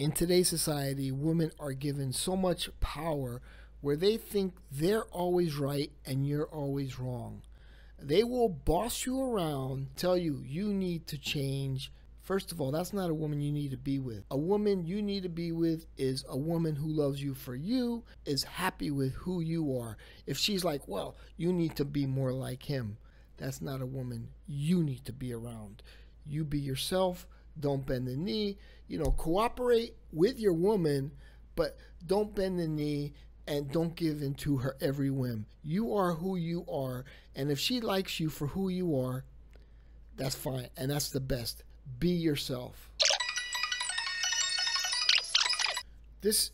In today's society, women are given so much power where they think they're always right and you're always wrong. They will boss you around, tell you you need to change. First of all, that's not a woman you need to be with. A woman you need to be with is a woman who loves you for you, is happy with who you are. If she's like, well, you need to be more like him, that's not a woman you need to be around. You be yourself. Don't bend the knee. Cooperate with your woman, but don't bend the knee and don't give in to her every whim. You are who you are, and if she likes you for who you are, that's fine, and that's the best. Be yourself. This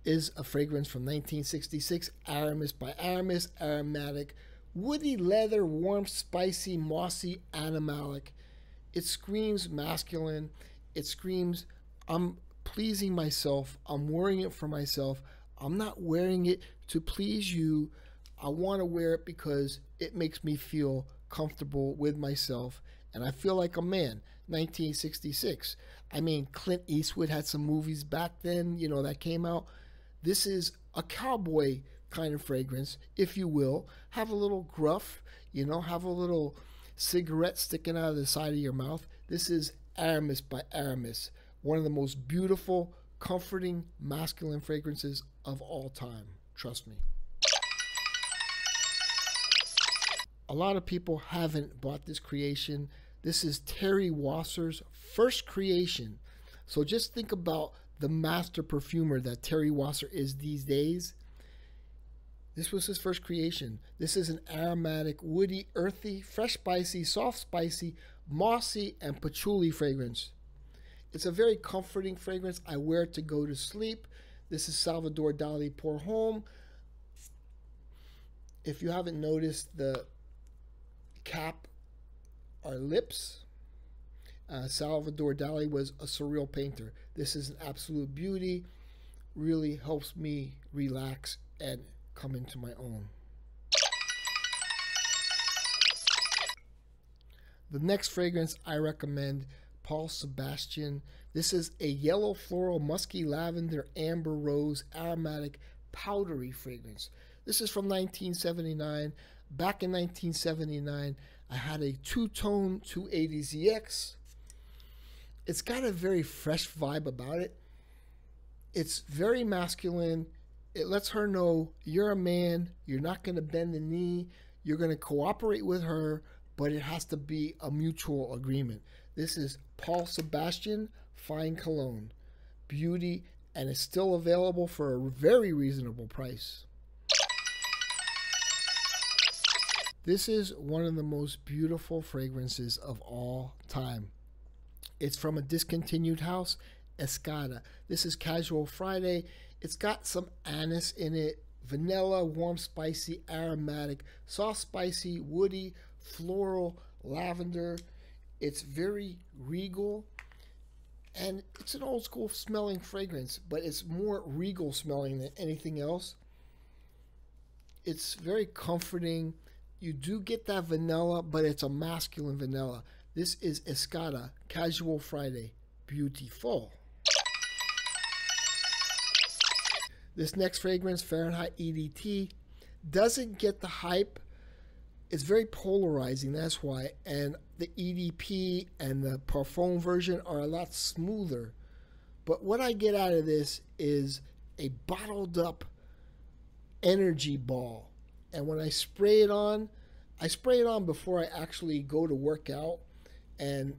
is a fragrance from 1966, Aramis by Aramis, aromatic, woody leather, warm, spicy, mossy, animalic. It screams masculine. It screams, I'm pleasing myself. I'm wearing it for myself. I'm not wearing it to please you. I want to wear it because it makes me feel comfortable with myself. And I feel like a man. 1966. I mean, Clint Eastwood had some movies back then, that came out. This is a cowboy kind of fragrance, if you will. Have a little gruff, have a little cigarette sticking out of the side of your mouth. This is Aramis by Aramis, one of the most beautiful, comforting, masculine fragrances of all time. Trust me. A lot of people haven't bought this creation. This is Terry Wasser's first creation. So just think about the master perfumer that Terry Wasser is these days. This was his first creation. This is an aromatic, woody, earthy, fresh spicy, soft spicy, mossy, and patchouli fragrance. It's a very comforting fragrance. I wear it to go to sleep. This is Salvador Dali Pour Homme. If you haven't noticed, the cap are lips. Salvador Dali was a surreal painter. This is an absolute beauty. Really helps me relax and come into my own. The next fragrance I recommend, Paul Sebastian. This is a yellow floral, musky lavender, amber rose, aromatic, powdery fragrance. This is from 1979. Back in 1979, I had a two-tone 280ZX. It's got a very fresh vibe about it. It's very masculine. It lets her know you're a man. You're not going to bend the knee. You're going to cooperate with her, but it has to be a mutual agreement. This is Paul Sebastian Fine Cologne. Beauty, and it's still available for a very reasonable price. This is one of the most beautiful fragrances of all time. It's from a discontinued house, Escada. This is Casual Friday. It's got some anise in it, vanilla, warm, spicy, aromatic, soft, spicy, woody, floral, lavender. It's very regal, and it's an old school smelling fragrance, but it's more regal smelling than anything else. It's very comforting. You do get that vanilla, but it's a masculine vanilla. This is Escada, Casual Friday. Beautiful. This next fragrance, Fahrenheit EDT, doesn't get the hype. It's very polarizing, that's why. And the EDP and the Parfum version are a lot smoother. But what I get out of this is a bottled up energy ball. And when I spray it on before I actually go to work out. And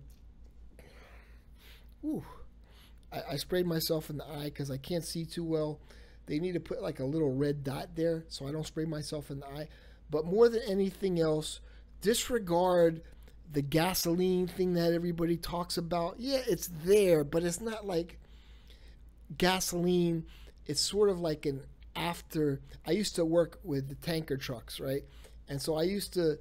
I sprayed myself in the eye because I can't see too well. They need to put like a little red dot there so I don't spray myself in the eye. But more than anything else, disregard the gasoline thing that everybody talks about. Yeah, it's there, but it's not like gasoline. It's sort of like an after. I used to work with the tanker trucks, right? And so I used to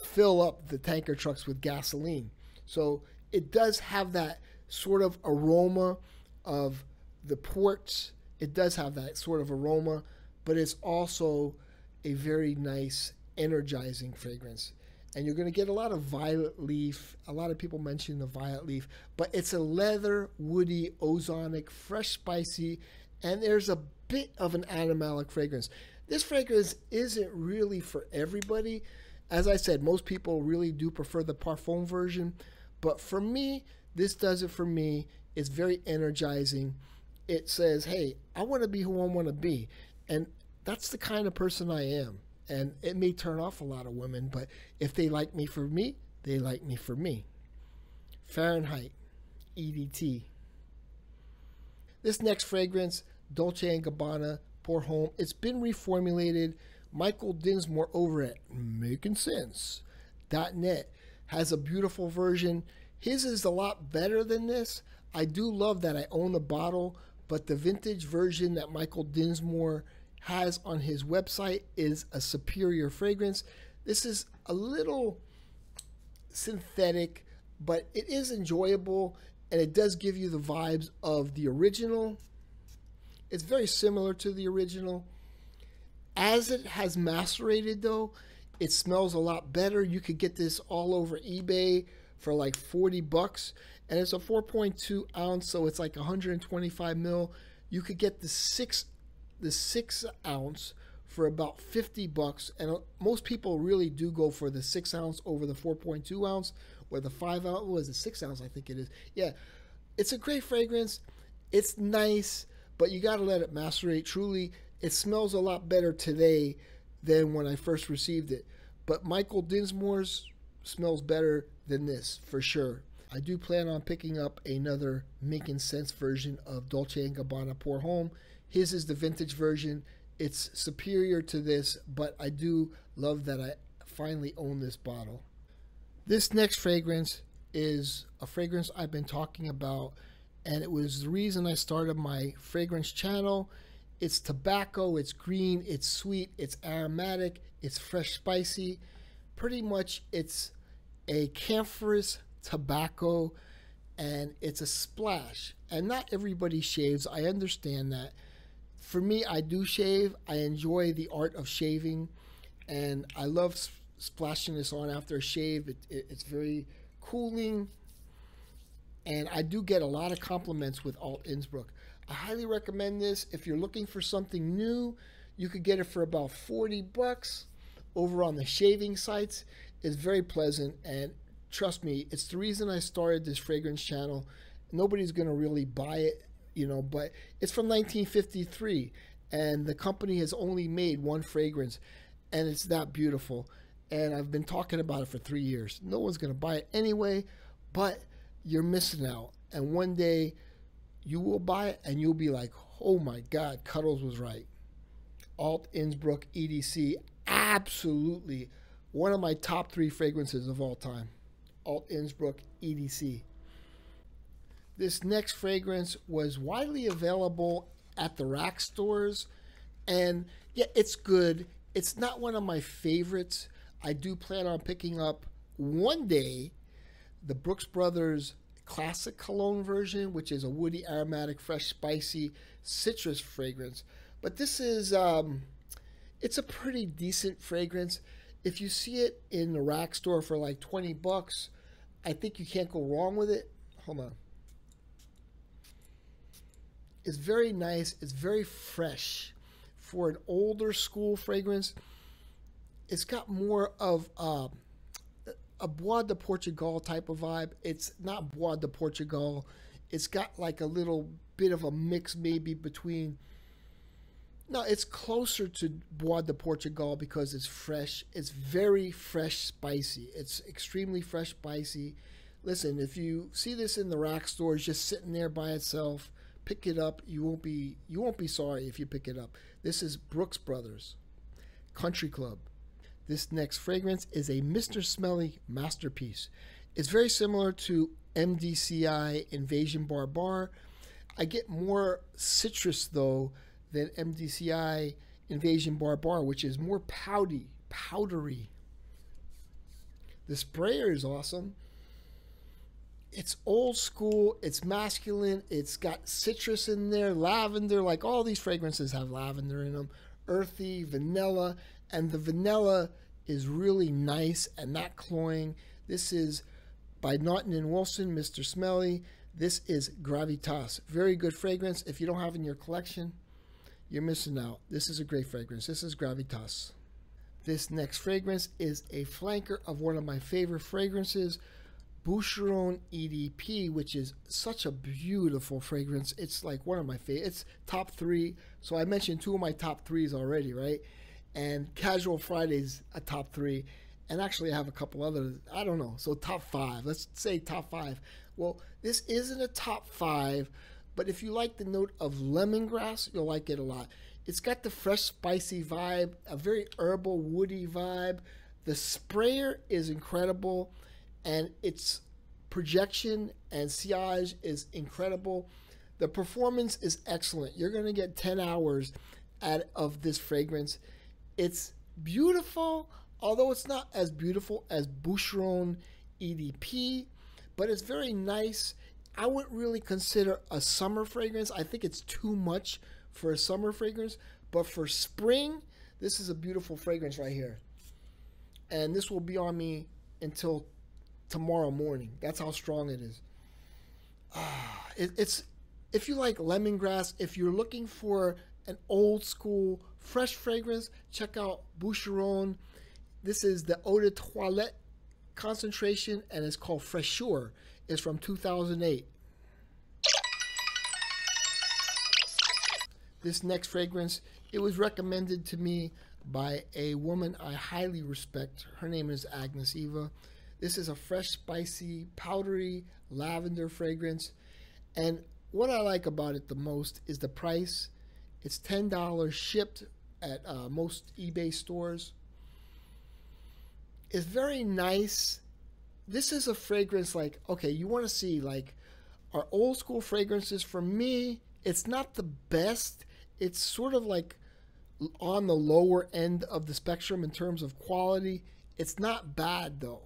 fill up the tanker trucks with gasoline. So it does have that sort of aroma of the ports. It does have that sort of aroma, but it's also a very nice, energizing fragrance. And you're going to get a lot of violet leaf. A lot of people mention the violet leaf, but it's a leather, woody, ozonic, fresh, spicy, and there's a bit of an animalic fragrance. This fragrance isn't really for everybody. As I said, most people really do prefer the parfum version, but for me, this does it for me. It's very energizing. It says, hey, I want to be who I want to be. And that's the kind of person I am. And it may turn off a lot of women, but if they like me for me, they like me for me. Fahrenheit, EDT. This next fragrance, Dolce & Gabbana, Pour Homme. It's been reformulated. Michael Dinsmore over at MakingSense.net has a beautiful version. His is a lot better than this. I do love that I own a bottle, but the vintage version that Michael Dinsmore has on his website is a superior fragrance. This is a little synthetic, but it is enjoyable, and it does give you the vibes of the original. It's very similar to the original. As it has macerated, though, it smells a lot better. You could get this all over eBay for like 40 bucks, and it's a 4.2 ounce, so it's like 125 mil. You could get the 6 ounce for about 50 bucks, and most people really do go for the 6 ounce over the 4.2 ounce or the 5 ounce. Was it 6 ounce? I think it is. Yeah, it's a great fragrance. It's nice, but you got to let it macerate. Truly, it smells a lot better today than when I first received it. But Michael Dinsmore's smells better than this for sure. I do plan on picking up another Making Sense version of Dolce & Gabbana Pour Homme. His is the vintage version. It's superior to this, but I do love that I finally own this bottle. This next fragrance is a fragrance I've been talking about, and it was the reason I started my fragrance channel. It's tobacco, it's green, it's sweet, it's aromatic, it's fresh, spicy. Pretty much it's a camphorous tobacco, and it's a splash. And not everybody shaves, I understand that. For me, I do shave. I enjoy the art of shaving, and I love splashing this on after a shave. It's very cooling, and I do get a lot of compliments with Alt Innsbruck. I highly recommend this. If you're looking for something new, you could get it for about 40 bucks over on the shaving sites. It's very pleasant, and trust me, it's the reason I started this fragrance channel. Nobody's going to really buy it, you know, but it's from 1953, and the company has only made one fragrance, and it's that beautiful. And I've been talking about it for 3 years. No one's going to buy it anyway, but you're missing out. And one day you will buy it, and you'll be like, oh my God, Cuddles was right. Alt Innsbruck EDC, absolutely one of my top 3 fragrances of all time. Alt Innsbruck EDC. This next fragrance was widely available at the rack stores, and yeah, it's good. It's not one of my favorites. I do plan on picking up one day the Brooks Brothers Classic Cologne version, which is a woody, aromatic, fresh, spicy citrus fragrance. But this is, it's a pretty decent fragrance. If you see it in the rack store for like 20 bucks, I think you can't go wrong with it. Hold on. It's very nice. It's very fresh. For an older school fragrance, it's got more of a Bois de Portugal type of vibe. It's not Bois de Portugal. It's got like a little bit of a mix maybe between... No, it's closer to Bois de Portugal because it's fresh. It's very fresh, spicy. It's extremely fresh, spicy. Listen, if you see this in the rack stores just sitting there by itself, pick it up. You won't be sorry if you pick it up. This is Brooks Brothers Country Club. This next fragrance is a Mr. Smelly masterpiece. It's very similar to MDCI Invasion Bar. I get more citrus though than MDCI Invasion Bar, which is more powdery. The sprayer is awesome. It's old school, it's masculine, it's got citrus in there, lavender, like all these fragrances have lavender in them, earthy, vanilla, and the vanilla is really nice and not cloying. This is by Naughton & Wilson, Mr. Smelly. This is Gravitas. Very good fragrance. If you don't have it in your collection, you're missing out. This is a great fragrance. This is Gravitas. This next fragrance is a flanker of one of my favorite fragrances, Boucheron EDP, which is such a beautiful fragrance. It's like one of my favorite. It's top 3. So I mentioned 2 of my top 3s already, right? And Casual Friday's a top 3. And actually I have a couple others. I don't know. So top 5. Let's say top 5. Well, this isn't a top 5, but if you like the note of lemongrass, you'll like it a lot. It's got the fresh, spicy vibe, a very herbal, woody vibe. The sprayer is incredible, and its projection and sillage is incredible. The performance is excellent. You're going to get 10 hours out of this fragrance. It's beautiful, although it's not as beautiful as Boucheron EDP, but it's very nice. I wouldn't really consider a summer fragrance. I think it's too much for a summer fragrance, but for spring, this is a beautiful fragrance right here. And this will be on me until tomorrow morning. That's how strong it is. It's if you like lemongrass, if you're looking for an old school fresh fragrance, check out Boucheron. This is the Eau de Toilette concentration, and it's called Fraîcheur. It's from 2008. This next fragrance, it was recommended to me by a woman I highly respect. Her name is Agnes Eva. This is a fresh, spicy, powdery lavender fragrance. And what I like about it the most is the price. It's $10 shipped at most eBay stores. It's very nice. This is a fragrance like, okay, you want to see like our old school fragrances. For me, it's not the best. It's sort of like on the lower end of the spectrum in terms of quality. It's not bad though.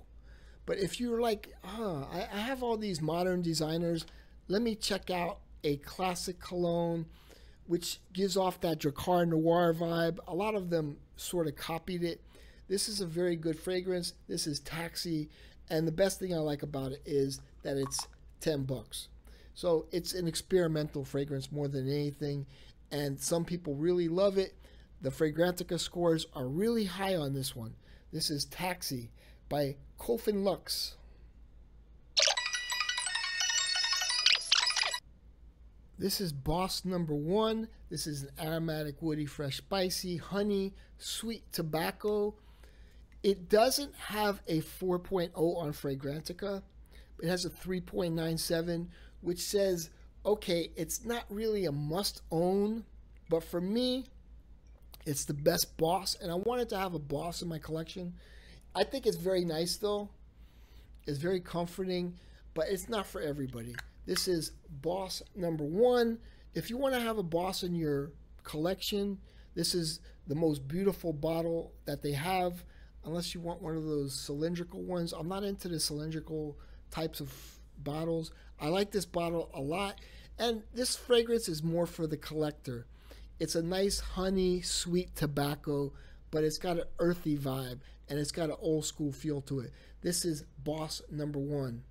But if you're like, I have all these modern designers, let me check out a classic cologne, which gives off that Drakkar Noir vibe. A lot of them sort of copied it. This is a very good fragrance. This is Taxi. And the best thing I like about it is that it's $10. So it's an experimental fragrance more than anything. And some people really love it. The Fragrantica scores are really high on this one. This is Taxi by Coffin Lux. This is Boss number 1. This is an aromatic, woody, fresh, spicy, honey, sweet tobacco. It doesn't have a 4.0 on Fragrantica. It has a 3.97, which says, okay, it's not really a must-own, but for me, it's the best Boss, and I wanted to have a Boss in my collection. I think it's very nice, though. It's very comforting, but it's not for everybody. This is Boss number 1. If you want to have a Boss in your collection, this is the most beautiful bottle that they have, unless you want one of those cylindrical ones. I'm not into the cylindrical types of bottles. I like this bottle a lot, and this fragrance is more for the collector. It's a nice honey, sweet tobacco, but it's got an earthy vibe, and it's got an old school feel to it. This is Boss number 1.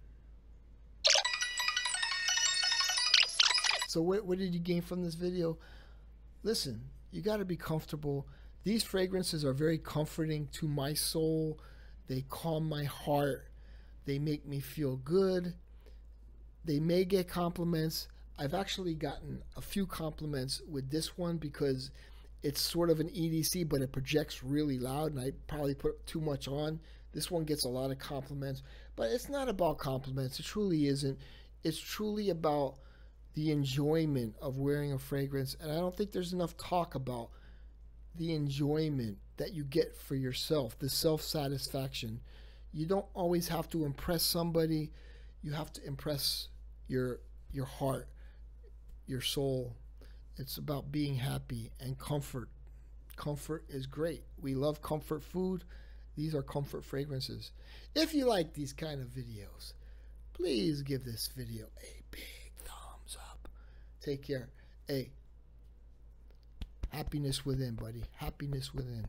So what did you gain from this video? Listen, you got to be comfortable. These fragrances are very comforting to my soul. They calm my heart. They make me feel good. They may get compliments. I've actually gotten a few compliments with this one because it's sort of an EDC, but it projects really loud, and I probably put too much on. This one gets a lot of compliments, but it's not about compliments. It truly isn't. It's truly about the enjoyment of wearing a fragrance, and I don't think there's enough talk about the enjoyment that you get for yourself, the self-satisfaction. You don't always have to impress somebody. You have to impress your heart, your soul. It's about being happy and comfort. Comfort is great. We love comfort food. These are comfort fragrances. If you like these kind of videos, please give this video a big thumbs up. Take care. Hey, happiness within, buddy. Happiness within.